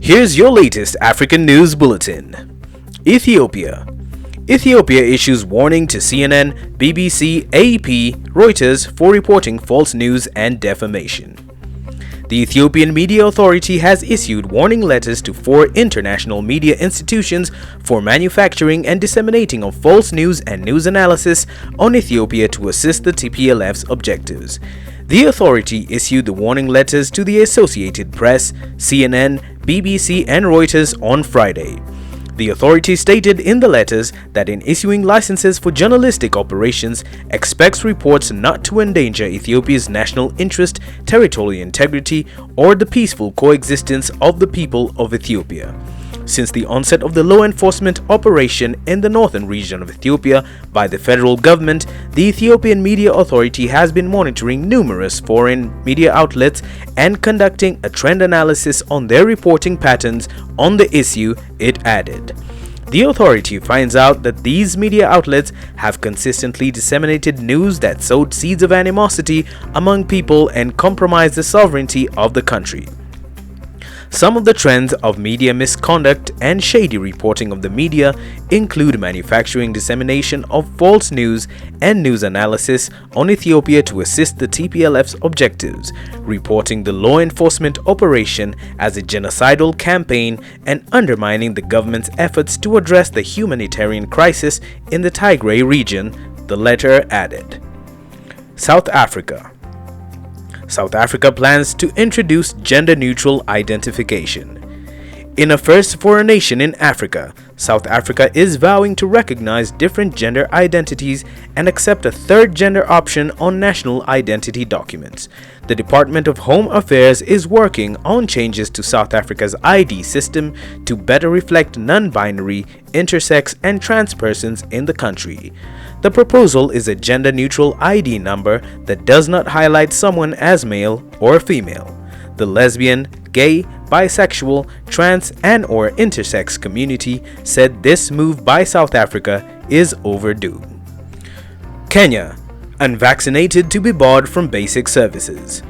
Here's your latest African news bulletin. Ethiopia. Ethiopia issues warning to CNN, BBC, AP, Reuters for reporting false news and defamation. The Ethiopian Media Authority has issued warning letters to 4 international media institutions for manufacturing and disseminating of false news and news analysis on Ethiopia to assist the TPLF's objectives. The authority issued the warning letters to the Associated Press, CNN, BBC and Reuters on Friday. The authority stated in the letters that in issuing licenses for journalistic operations, expects reports not to endanger Ethiopia's national interest, territorial integrity, or the peaceful coexistence of the people of Ethiopia. Since the onset of the law enforcement operation in the northern region of Ethiopia by the federal government, the Ethiopian Media Authority has been monitoring numerous foreign media outlets and conducting a trend analysis on their reporting patterns on the issue, it added. The authority finds out that these media outlets have consistently disseminated news that sowed seeds of animosity among people and compromised the sovereignty of the country. Some of the trends of media misconduct and shady reporting of the media include manufacturing dissemination of false news and news analysis on Ethiopia to assist the TPLF's objectives, reporting the law enforcement operation as a genocidal campaign, and undermining the government's efforts to address the humanitarian crisis in the Tigray region, the letter added. South Africa. South Africa plans to introduce gender-neutral identification. In a first for a nation in Africa, South Africa is vowing to recognize different gender identities and accept a third gender option on national identity documents. The Department of Home Affairs is working on changes to South Africa's ID system to better reflect non-binary, intersex, and trans persons in the country. The proposal is a gender-neutral ID number that does not highlight someone as male or female. The lesbian, gay, bisexual, trans, and/or intersex community said this move by South Africa is overdue. Kenya. Unvaccinated to be barred from basic services.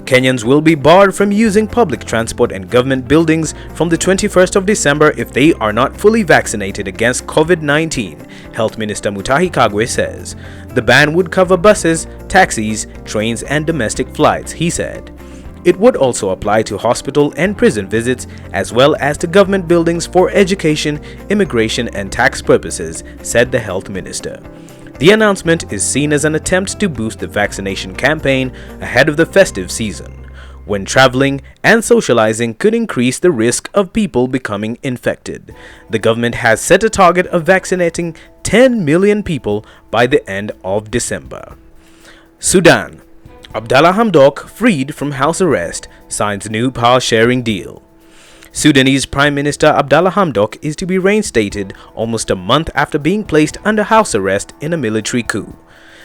Kenyans will be barred from using public transport and government buildings from the 21st of December if they are not fully vaccinated against COVID-19, Health Minister Mutahi Kagwe says. The ban would cover buses, taxis, trains, and domestic flights, he said. It would also apply to hospital and prison visits, as well as to government buildings for education, immigration, and tax purposes, said the health minister. The announcement is seen as an attempt to boost the vaccination campaign ahead of the festive season, when traveling and socializing could increase the risk of people becoming infected. The government has set a target of vaccinating 10 million people by the end of December. Sudan. Abdalla Hamdok, freed from house arrest, signs new power-sharing deal. Sudanese Prime Minister Abdalla Hamdok is to be reinstated almost a month after being placed under house arrest in a military coup.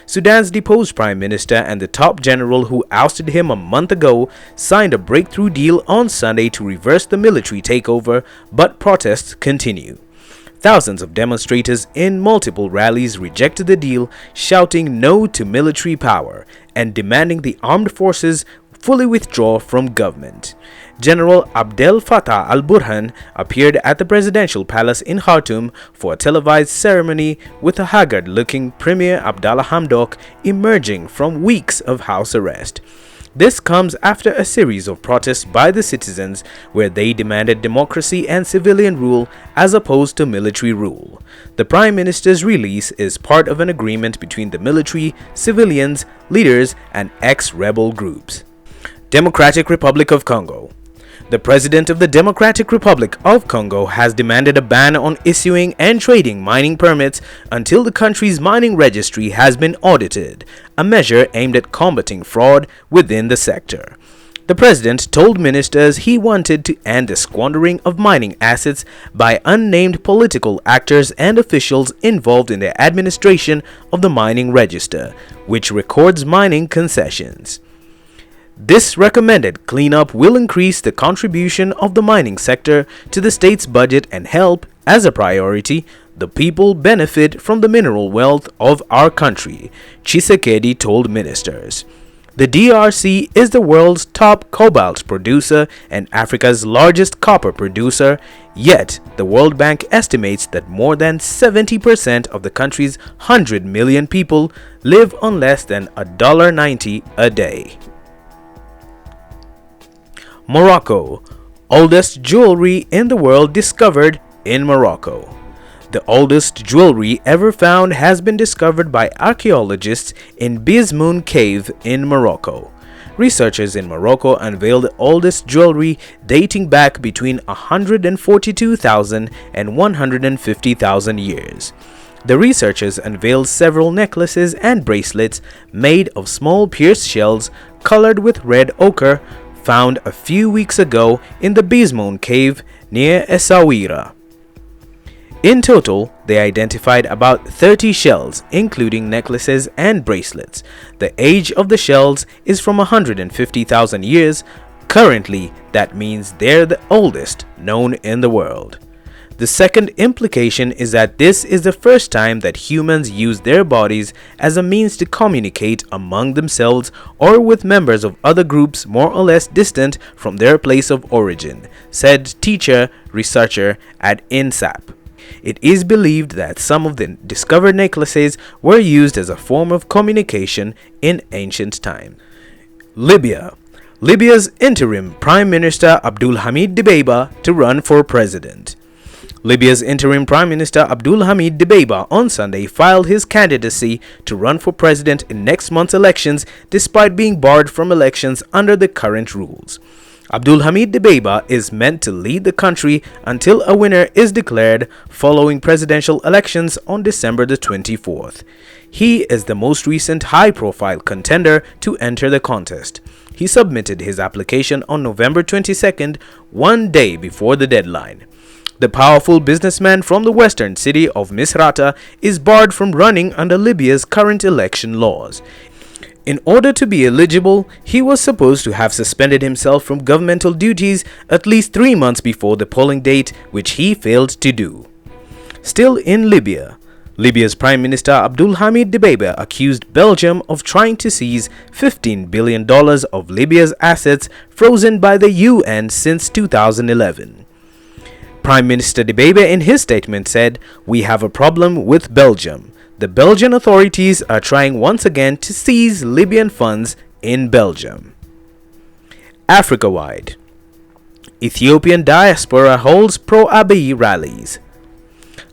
Sudan's deposed Prime Minister and the top general who ousted him a month ago signed a breakthrough deal on Sunday to reverse the military takeover, but protests continue. Thousands of demonstrators in multiple rallies rejected the deal, shouting no to military power and demanding the armed forces fully withdraw from government. General Abdel Fattah al-Burhan appeared at the presidential palace in Khartoum for a televised ceremony with a haggard-looking Premier Abdalla Hamdok emerging from weeks of house arrest. This comes after a series of protests by the citizens where they demanded democracy and civilian rule as opposed to military rule. The Prime Minister's release is part of an agreement between the military, civilians, leaders, and ex-rebel groups. Democratic Republic of Congo. The President of the Democratic Republic of Congo has demanded a ban on issuing and trading mining permits until the country's mining registry has been audited, a measure aimed at combating fraud within the sector. The president told ministers he wanted to end the squandering of mining assets by unnamed political actors and officials involved in the administration of the mining register, which records mining concessions. This recommended cleanup will increase the contribution of the mining sector to the state's budget and help, as a priority, the people benefit from the mineral wealth of our country, Tshisekedi told ministers. The DRC is the world's top cobalt producer and Africa's largest copper producer, yet the World Bank estimates that more than 70% of the country's 100 million people live on less than $1.90 a day. Morocco. Oldest jewelry in the world discovered in Morocco. The oldest jewelry ever found has been discovered by archaeologists in Bismoun Cave in Morocco. Researchers in Morocco unveiled the oldest jewelry dating back between 142,000 and 150,000 years. The researchers unveiled several necklaces and bracelets made of small pierced shells colored with red ochre found a few weeks ago in the Bismoun Cave near Essaouira. In total, they identified about 30 shells, including necklaces and bracelets. The age of the shells is from 150,000 years. Currently, that means they're the oldest known in the world. The second implication is that this is the first time that humans use their bodies as a means to communicate among themselves or with members of other groups more or less distant from their place of origin, said researcher at INSAP. It is believed that some of the discovered necklaces were used as a form of communication in ancient times. Libya. Libya's interim Prime Minister Hamid Dbeibah to run for president. Libya's interim Prime Minister Hamid Dbeibah on Sunday filed his candidacy to run for president in next month's elections despite being barred from elections under the current rules. Hamid Dbeibah is meant to lead the country until a winner is declared following presidential elections on December the 24th. He is the most recent high-profile contender to enter the contest. He submitted his application on November 22nd, one day before the deadline. The powerful businessman from the western city of Misrata is barred from running under Libya's current election laws. In order to be eligible, he was supposed to have suspended himself from governmental duties at least 3 months before the polling date, which he failed to do. Still in Libya, Libya's Prime Minister Hamid Dbeibah accused Belgium of trying to seize $15 billion of Libya's assets frozen by the UN since 2011. Prime Minister Dbeibah in his statement said, "We have a problem with Belgium. The Belgian authorities are trying once again to seize Libyan funds in Belgium." Africa-wide. Ethiopian diaspora holds pro-Abiy rallies.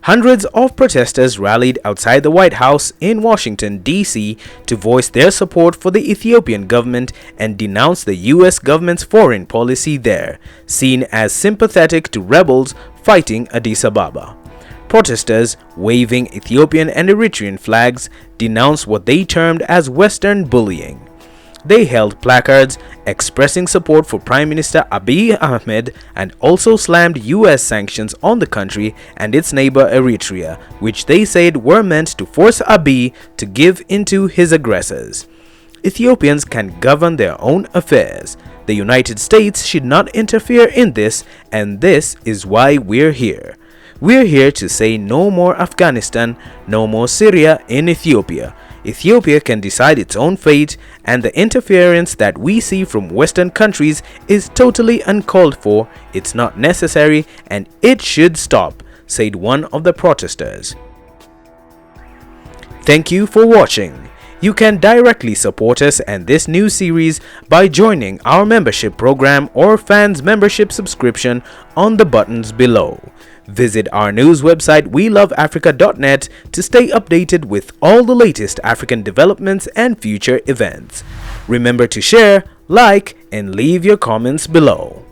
Hundreds of protesters rallied outside the White House in Washington, D.C. to voice their support for the Ethiopian government and denounce the U.S. government's foreign policy there, seen as sympathetic to rebels fighting Addis Ababa. Protesters, waving Ethiopian and Eritrean flags, denounced what they termed as Western bullying. They held placards expressing support for Prime Minister Abiy Ahmed and also slammed US sanctions on the country and its neighbor Eritrea, which they said were meant to force Abiy to give in to his aggressors. Ethiopians can govern their own affairs. The United States should not interfere in this, and this is why we're here. We're here to say no more Afghanistan, no more Syria in Ethiopia. Ethiopia can decide its own fate, and the interference that we see from Western countries is totally uncalled for, it's not necessary, and it should stop, said one of the protesters. Thank you for watching. You can directly support us and this new series by joining our membership program or fans membership subscription on the buttons below. Visit our news website weloveafrica.net to stay updated with all the latest African developments and future events. Remember to share, like, and leave your comments below.